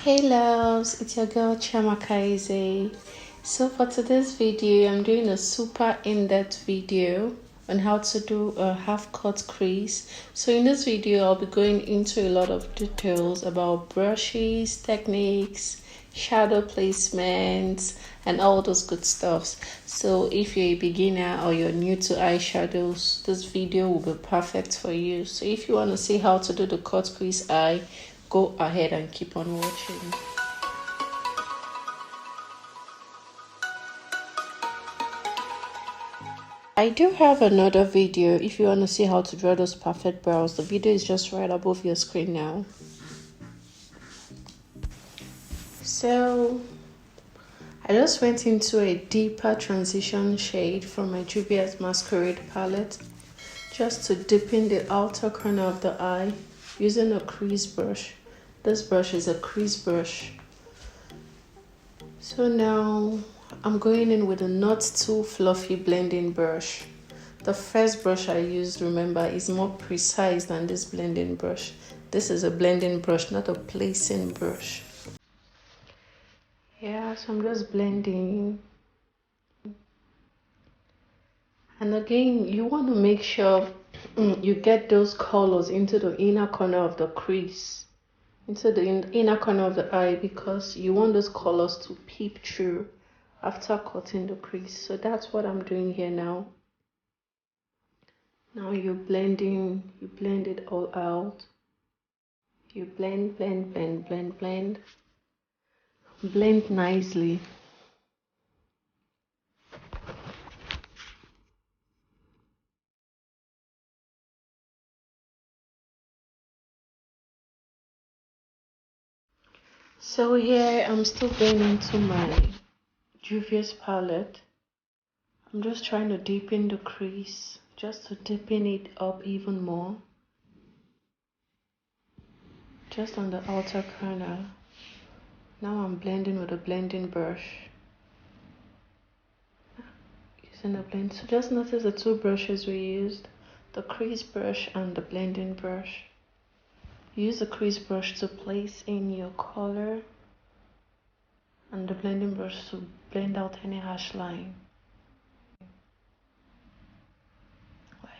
Hey loves, it's your girl Cxdy. So for today's video, I'm doing a super in-depth video on how to do a half-cut crease. So in this video, I'll be going into a lot of details about brushes, techniques, shadow placements, and all those good stuffs. So if you're a beginner or you're new to eyeshadows, this video will be perfect for you. So if you want to see how to do the cut crease eye, go ahead and keep on watching. I do have another video if you want to see how to draw those perfect brows. The video is just right above your screen now. So I just went into a deeper transition shade from my Juvias Masquerade palette just to deepen the outer corner of the eye using a crease brush. This brush is a crease brush. So now I'm going in with a not too fluffy blending brush. The first brush I used, remember, is more precise than this blending brush. This is a blending brush, not a placing brush. Yeah, so I'm just blending. And again, you want to make sure you get those colors into the inner corner of the crease, into the inner corner of the eye, because you want those colors to peep through after cutting the crease. So that's what I'm doing here now. Now you blend it all out. You blend nicely. So here I'm still going into my Juvias palette. I'm just trying to deepen the crease, just to deepen it up even more. Just on the outer corner. Now I'm blending with a blending brush. Using a blend. So just notice the two brushes we used, the crease brush and the blending brush. Use the crease brush to place in your color and the blending brush to blend out any harsh line.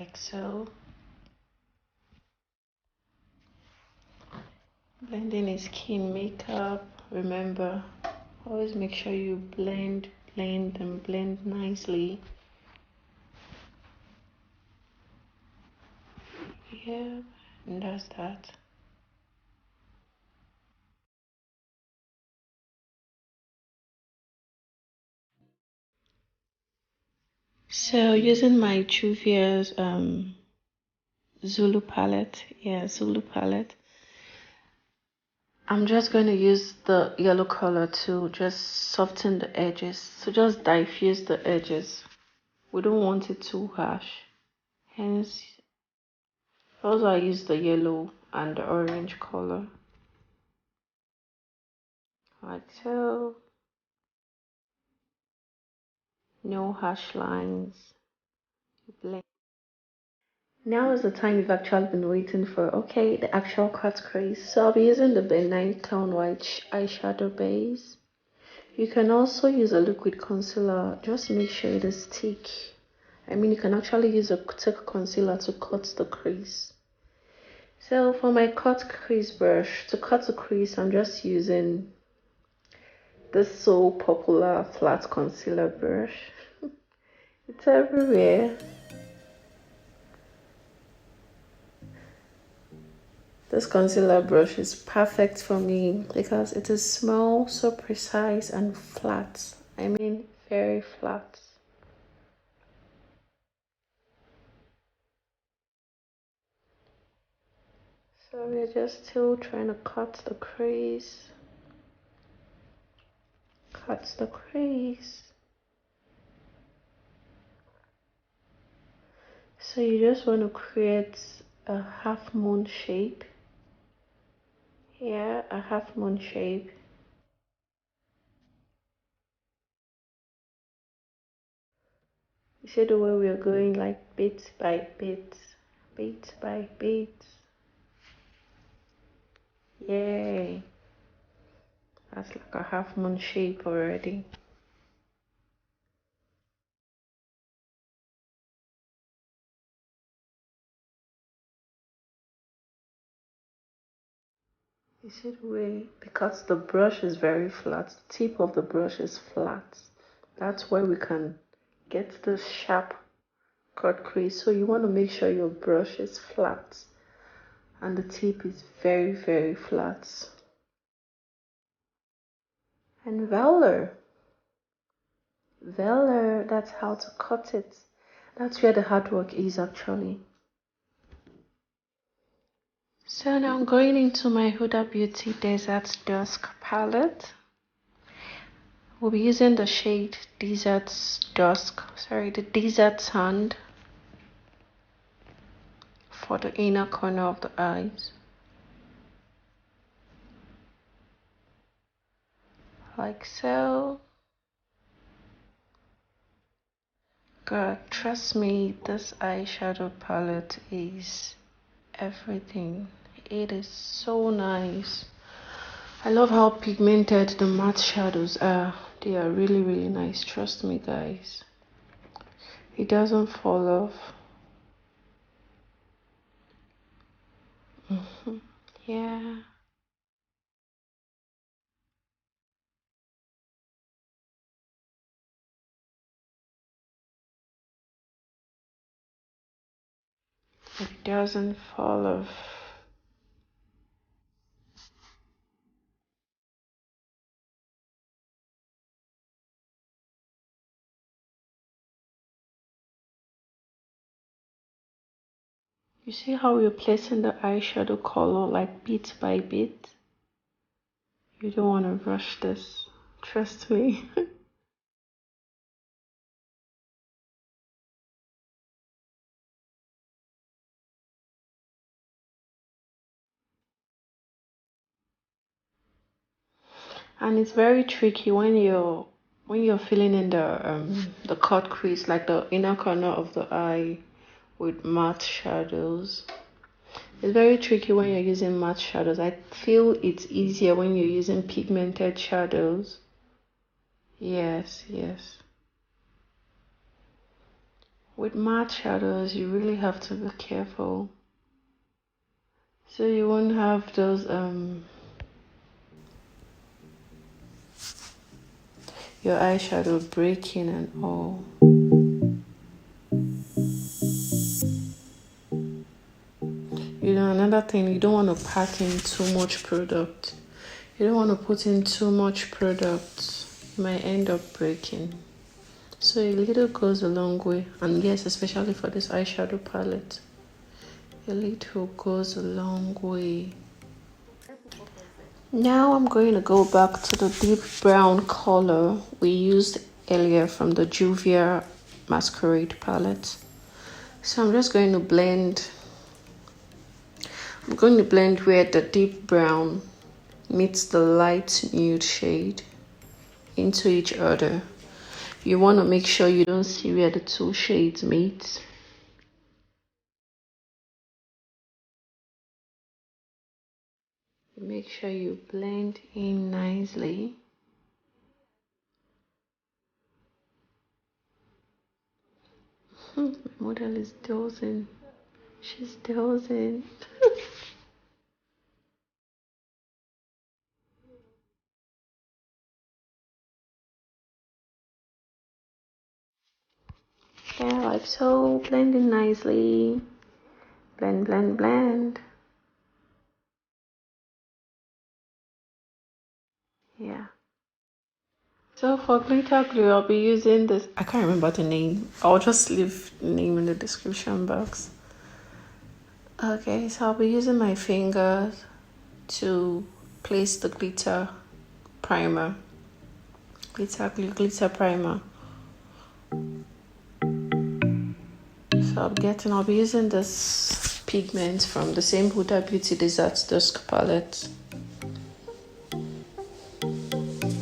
Like so. Blending is key in makeup. Remember, always make sure you blend nicely. Yeah, and that's that. So using my Juvia's Zulu palette, Zulu palette, I'm just going to use the yellow color to just soften the edges. So just diffuse the edges. We don't want it too harsh. Hence, also I use the yellow and the orange color. Like so. No harsh lines. Blend. Now is the time you've actually been waiting for. Okay, the actual cut crease. So I'll be using the Nye Clown White Eyeshadow base. You can also use a liquid concealer. Just make sure it is thick. You can actually use a thick concealer to cut the crease. So for my cut crease brush, to cut the crease, I'm just using this so popular flat concealer brush. It's everywhere. This concealer brush is perfect for me because it is small, so precise and flat. Very flat. So we're just still trying to cut the crease. Cut the crease. So you just want to create a half moon shape. Here, a half moon shape. You see the way we are going, like bit by bit, bit by bit. Yay. That's like a half moon shape already. You see the way, because the brush is very flat, the tip of the brush is flat. That's why we can get this sharp cut crease. So you want to make sure your brush is flat and the tip is very, very flat. And velour, that's how to cut it. That's where the hard work is actually. So now I'm going into my Huda Beauty Desert Dusk palette. We'll be using the shade Desert Dusk, the Desert Sand for the inner corner of the eyes. Like so. God, trust me, this eyeshadow palette is everything. It is so nice. I love how pigmented the matte shadows are. They are really, really nice. Trust me, guys. It doesn't fall off. Yeah. It doesn't fall off. You see how we're placing the eyeshadow color like bit by bit? You don't want to rush this. Trust me. And it's very tricky when you're filling in the cut crease, like the inner corner of the eye with matte shadows. It's very tricky when you're using matte shadows. I feel it's easier when you're using pigmented shadows. Yes. With matte shadows, you really have to be careful. So you won't have those your eyeshadow breaking and all. You know, another thing, you don't want to pack in too much product. You don't want to put in too much product. You might end up breaking. So a little goes a long way. And yes, especially for this eyeshadow palette, a little goes a long way. Now I'm going to go back to the deep brown color we used earlier from the Juvias Masquerade palette. So I'm just going to blend. I'm going to blend where the deep brown meets the light nude shade into each other. You want to make sure you don't see where the two shades meet. Make sure you blend in nicely. My model is dozing. She's dozing. Yeah, like so. Blend in nicely. Blend. Yeah. So for glitter glue, I'll be using this. I can't remember the name. I'll just leave the name in the description box. Okay, so I'll be using my fingers to place the glitter primer. Glitter glue, glitter primer. So I'll be using this pigment from the same Huda Beauty Desert Dusk palette.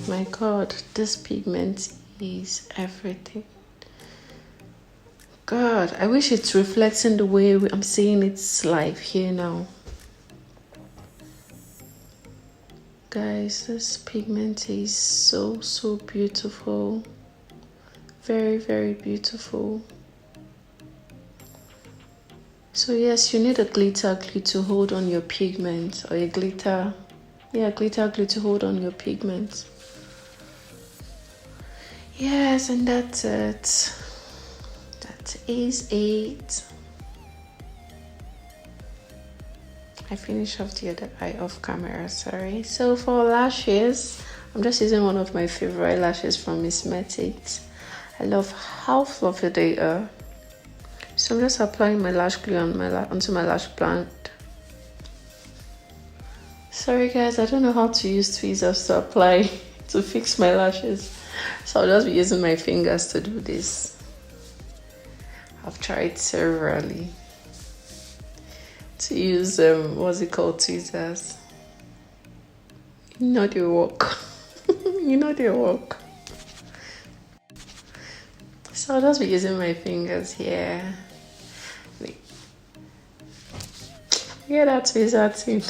My God, this pigment is everything. God, I wish it's reflecting the way I'm seeing its life here now. guys, this pigment is so beautiful. Very beautiful. So yes, you need a glitter glue to hold on your pigment, or a glitter glue to hold on your pigment. Yes, and that's it. That is it. I finished off the other eye off camera, sorry. So for lashes, I'm just using one of my favorite lashes from Msmetics. I love how fluffy they are. So I'm just applying my lash glue on onto my lash band. Sorry guys, I don't know how to use tweezers to apply to fix my lashes. So I'll just be using my fingers to do this. I've tried severally to use what's it called, tweezers. You know they work. You know they work. So I'll just be using my fingers here. Wait. Yeah, that tweezer thing.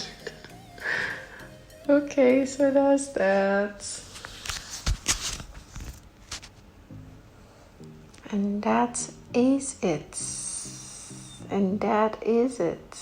Okay, so that's that. And that is it. And that is it.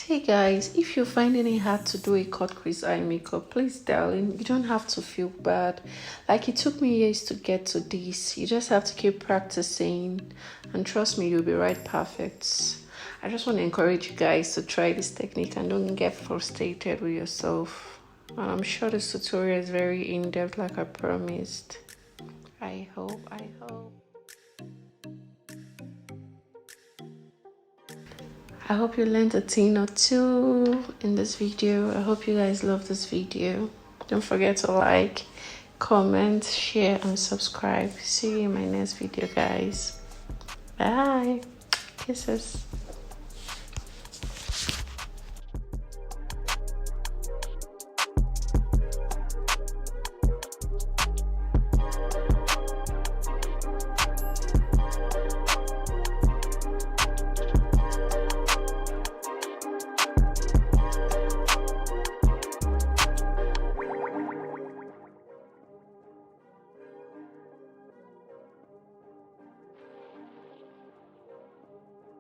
Hey guys, if you're finding it hard to do a cut crease eye makeup, please darling, you don't have to feel bad. Like, it took me years to get to this. You just have to keep practicing, and trust me, you'll be right perfect. I just want to encourage you guys to try this technique and don't get frustrated with yourself. And I'm sure this tutorial is very in-depth, like I promised. I hope. I hope you learned a thing or two in this video. I hope you guys love this video. Don't forget to like, comment, share, and subscribe. See you in my next video, guys. Bye. Kisses.